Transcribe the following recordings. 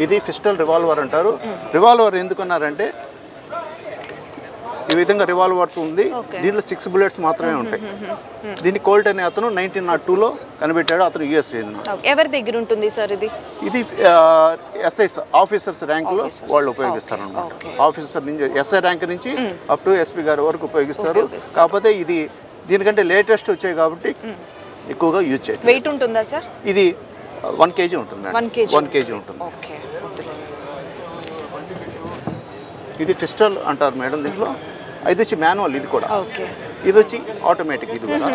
ఇది pistol revolver అంటారు. Revolver ఎందుకన్నారంటే ఈ విధంగా రివాల్వర్స్ ఉంది. దీంట్లో 6 బుల్లెట్స్ మాత్రమే ఉంటాయి. దీన్ని కోల్ట్ అనే అతను 1902లో కనిపెట్టాడు. అతను యుఎస్ చెందిన. ఎవరి దగ్గర ఉంటుంది సార్ ఇది? ఇది ఎస్ఐ ఆఫీసర్స్ ర్యాంకులో వాళ్ళు ఉపయోగిస్తారు అన్నమాట. ఆఫీసర్ నుంచి ఎస్ఐ ర్యాంక్ నుంచి అప్ టు ఎస్పీ గారి వరకు ఉపయోగిస్తారు. కాకపోతే ఇది దీనికంటే లేటెస్ట్ వచ్చాయి కాబట్టి ఎక్కువగా యూజ్ చేయాలి. వెయిట్ ఉంటుందా సార్? ఇది 1 kg ఉంటుంది. 1 kg ఉంటుంది. ఇది పిస్టల్ అంటారు మేడం. దీంట్లో ఇది వచ్చి మాన్యువల్, ఇది కూడా. ఇది వచ్చి ఆటోమేటిక్. ఇది కూడా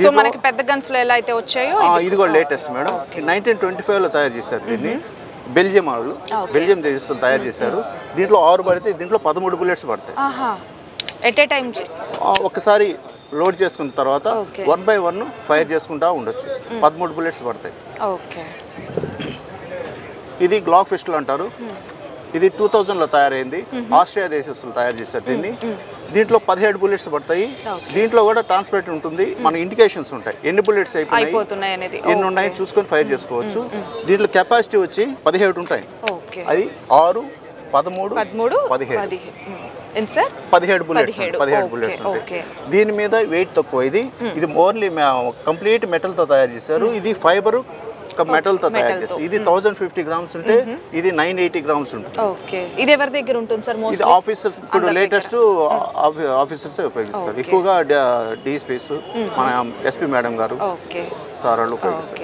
సో మనకి పెద్ద గన్స్ లో ఎలా అయితే వచ్చాయో ఇది కూడా లేటెస్ట్ మేడం. 1925లో తయారు చేశారు దీన్ని. బెల్జియం వాళ్ళు, బెల్జియం దేశస్తులు తయారు చేశారు. దీంట్లో 6 పడితే దీంట్లో 13 బుల్లెట్స్ పడతాయి. ఎట్ ఏ టైం ఒకసారి లోడ్ చేసుకున్న తర్వాత 1 by 1 ఫైర్ చేసుకుంటా ఉండొచ్చు. 13 బుల్లెట్స్ పడతాయి. ఇది గ్లాక్ పిస్టల్ అంటారు. ఇది 2000లో తయారైంది. ఆస్ట్రియా దేశస్తులు తయారు చేశారు దీన్ని. దీంట్లో 17 బుల్లెట్స్ పడతాయి. దీంట్లో కూడా ట్రాన్స్పరెంట్ ఉంటుంది. మన ఇండికేషన్స్ ఉంటాయి, ఎన్ని బుల్లెట్స్ అయిపోతున్నాయి, ఎన్ని ఉన్నాయి చూసుకొని ఫైర్ చేసుకోవచ్చు. దీంట్లో కెపాసిటీ వచ్చి 17 ఉంటాయి. అది 6, 13, 17 బుల్లెట్స్ ఉంటాయి. దీని మీద వెయిట్ తక్కువ. ఇది ఓన్లీ కంప్లీట్ మెటల్ తో తయారు చేశారు. ఇది ఫైబర్ మెటల్ తో తయారు చేస్తారు. ఇది 1050 గ్రామ్స్ ఉంటే ఇది 980 గ్రామ్స్ ఉంటుంది. ఇది ఎవరి దగ్గర ఉంటుంది సార్? ఇది ఆఫీసర్స్, ఇప్పుడు లేటెస్ట్ ఆఫీసర్స్ ఉపయోగిస్తారు ఎక్కువగా. డిఎస్పీస్ మన ఎస్పీ మేడం గారు సార్ వాళ్ళు ఉపయోగిస్తారు.